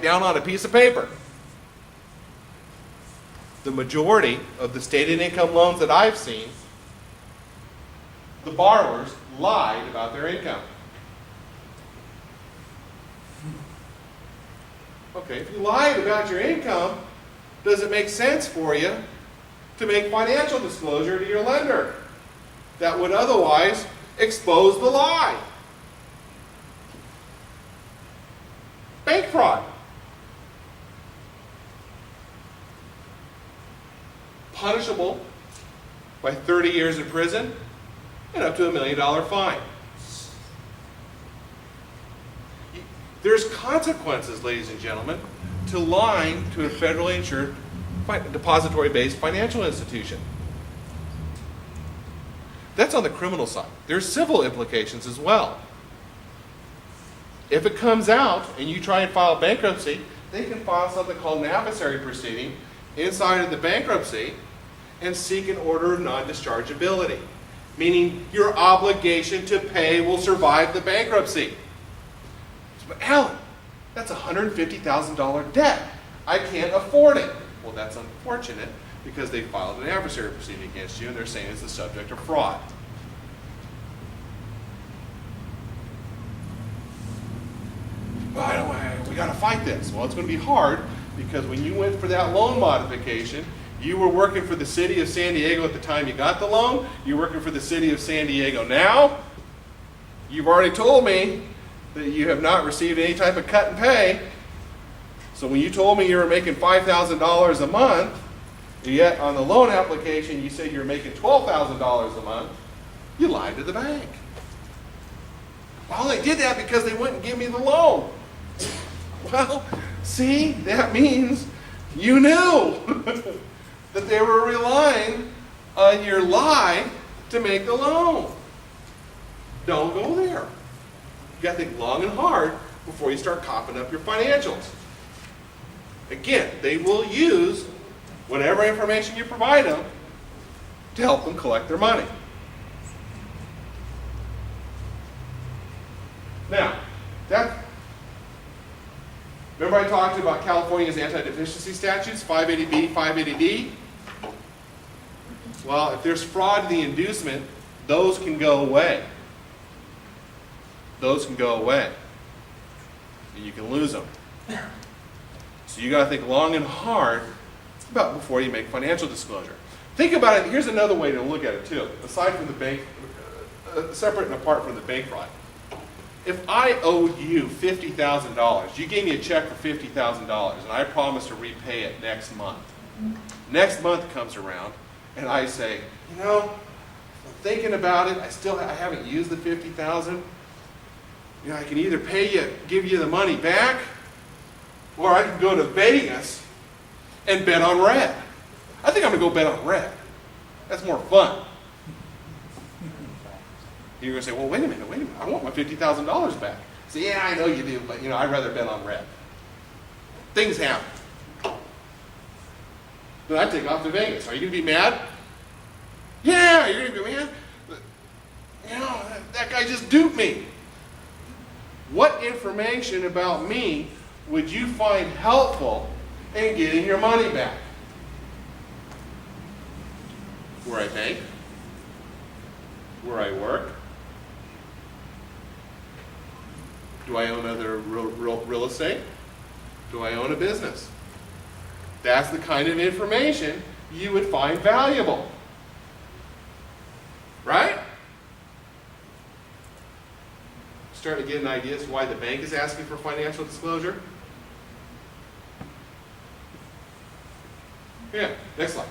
down on a piece of paper. The majority of the stated income loans that I've seen, the borrowers lied about their income. Okay, if you lied about your income, does it make sense for you to make financial disclosure to your lender that would otherwise expose the lie? Bank fraud. Punishable by 30 years in prison and up to $1 million fine. There's consequences, ladies and gentlemen, to lying to a federally insured depository-based financial institution. That's on the criminal side. There's civil implications as well. If it comes out and you try and file bankruptcy, they can file something called an adversary proceeding inside of the bankruptcy and seek an order of non-dischargeability, meaning your obligation to pay will survive the bankruptcy. But Alan, that's a $150,000 debt. I can't afford it. Well, that's unfortunate because they filed an adversary proceeding against you and they're saying it's the subject of fraud. Well, we got to fight this. Well, it's going to be hard because when you went for that loan modification, you were working for the city of San Diego at the time you got the loan. You're working for the city of San Diego now. You've already told me that you have not received any type of cut and pay. So when you told me you were making $5,000 a month, yet on the loan application you said you were making $12,000 a month, you lied to the bank. Well, they did that because they wouldn't give me the loan. Well, see, that means you knew that they were relying on your lie to make the loan. Don't go there. You got to think long and hard before you start copping up your financials. Again, they will use whatever information you provide them to help them collect their money. Now, remember I talked about California's anti-deficiency statutes, 580B, 580D? Well, if there's fraud in the inducement, those can go away. Those can go away. And you can lose them. So you got to think long and hard about before you make financial disclosure. Think about it. Here's another way to look at it too, aside from the bank, separate and apart from the bank fraud. If I owed you $50,000, you gave me a check for $50,000, and I promised to repay it next month. Next month comes around, and I say, you know, I'm thinking about it. I haven't used the $50,000. You know, I can either pay you, give you the money back, or I can go to Vegas and bet on red. I think I'm going to go bet on red. That's more fun. You're going to say, well, wait a minute. I want my $50,000 back. Say, yeah, I know you do, but I'd rather bet on red. Things happen. Then I take off to Vegas. Are you going to be mad? Yeah, you're going to be mad. That guy just duped me. What information about me would you find helpful in getting your money back? Where I bank? Where I work? Do I own other real estate? Do I own a business? That's the kind of information you would find valuable. Right? Starting to get an idea as to why the bank is asking for financial disclosure? Yeah, next slide.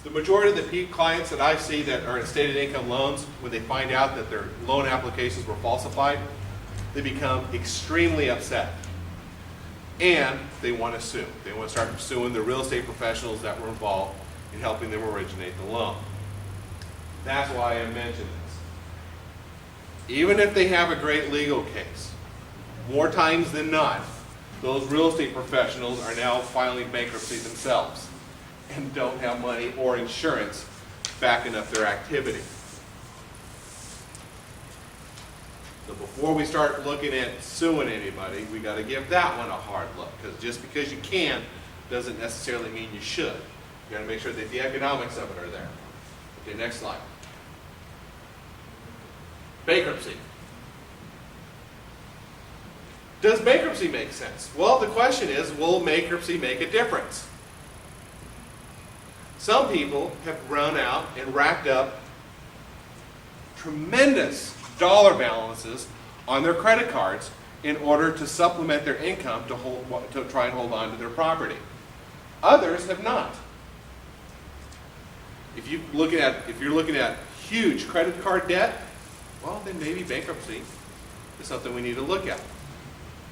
The majority of the clients that I see that are in stated income loans, when they find out that their loan applications were falsified, they become extremely upset. And they want to sue. They want to start suing the real estate professionals that were involved in helping them originate the loan. That's why I mentioned this. Even if they have a great legal case, more times than not, those real estate professionals are now filing bankruptcy themselves and don't have money or insurance backing up their activity. So before we start looking at suing anybody, we got to give that one a hard look, because just because you can doesn't necessarily mean you should. You got to make sure that the economics of it are there. Okay, next slide. Bankruptcy. Does bankruptcy make sense? Well, the question is, will bankruptcy make a difference? Some people have run out and racked up tremendous dollar balances on their credit cards in order to supplement their income to try and hold on to their property. Others have not. If you're looking at huge credit card debt, well, then maybe bankruptcy is something we need to look at.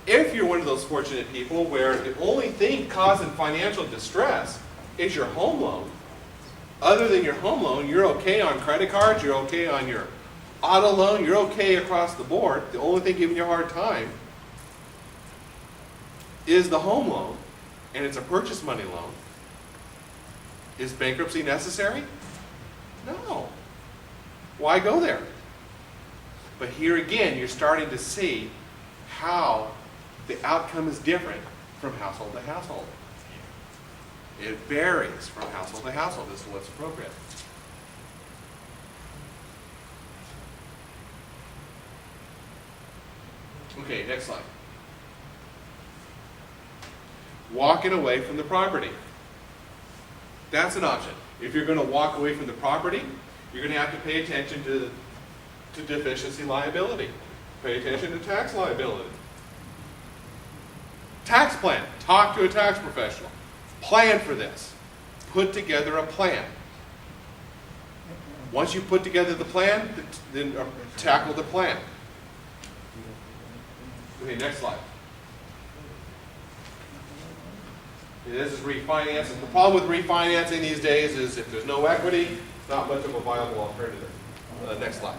If you're one of those fortunate people where the only thing causing financial distress is your home loan, other than your home loan, you're okay on credit cards, you're okay on your auto loan, you're okay across the board. The only thing giving you a hard time is the home loan, and it's a purchase money loan. Is bankruptcy necessary? No. Why go there? But here again, you're starting to see how the outcome is different from household to household. It varies from household to household as to what's appropriate. Okay, next slide. Walking away from the property. That's an option. If you're going to walk away from the property, you're going to have to pay attention to deficiency liability. Pay attention to tax liability. Tax plan. Talk to a tax professional. Plan for this. Put together a plan. Once you put together the plan, then tackle the plan. Okay, next slide. Okay, this is refinancing. The problem with refinancing these days is if there's no equity, it's not much of a viable alternative. Next slide.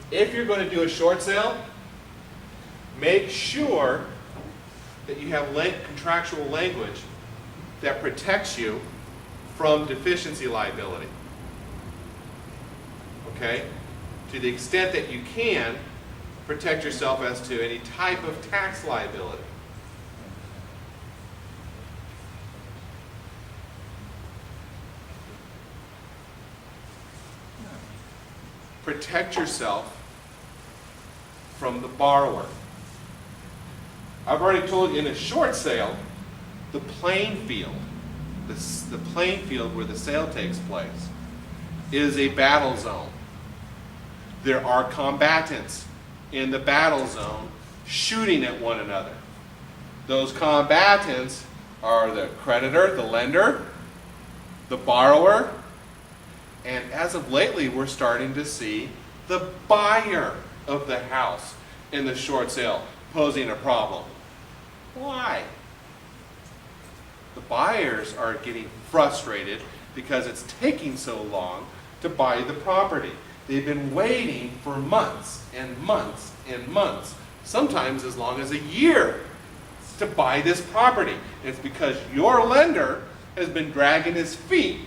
If you're going to do a short sale, make sure that you have contractual language that protects you from deficiency liability. Okay? To the extent that you can, protect yourself as to any type of tax liability. Protect yourself from the borrower. I've already told you in a short sale, the playing field, the playing field where the sale takes place, is a battle zone. There are combatants in the battle zone shooting at one another. Those combatants are the creditor, the lender, the borrower, and as of lately, we're starting to see the buyer of the house in the short sale posing a problem. Why? The buyers are getting frustrated because it's taking so long to buy the property. They've been waiting for months and months and months, sometimes as long as a year, to buy this property. And it's because your lender has been dragging his feet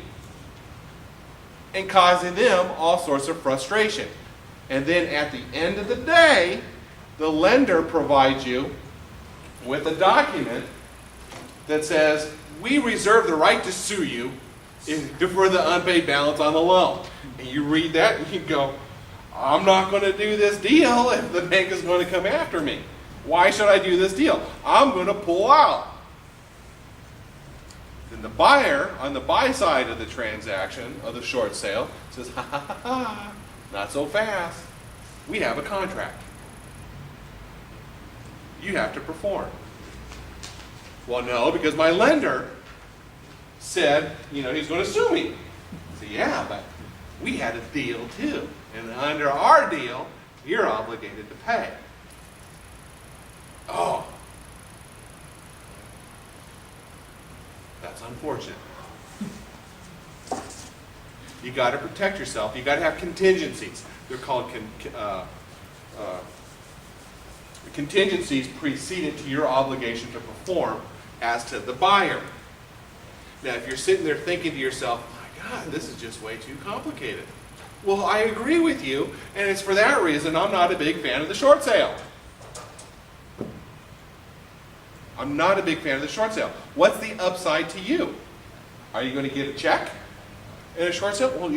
and causing them all sorts of frustration. And then at the end of the day, the lender provides you with a document that says, we reserve the right to sue you for the unpaid balance on the loan. And you read that and you go, I'm not going to do this deal if the bank is going to come after me. Why should I do this deal? I'm going to pull out. Then the buyer, on the buy side of the transaction, of the short sale, says, ha ha ha ha, not so fast. We have a contract. You have to perform. Well, no, because my lender said, he's going to sue me. I said, yeah, but we had a deal too. And under our deal, you're obligated to pay. Oh. That's unfortunate. You got to protect yourself. You got to have contingencies. They're called The contingencies precedent to your obligation to perform as to the buyer. Now, if you're sitting there thinking to yourself, my God, this is just way too complicated. Well, I agree with you, and it's for that reason I'm not a big fan of the short sale. I'm not a big fan of the short sale. What's the upside to you? Are you going to get a check in a short sale? Well,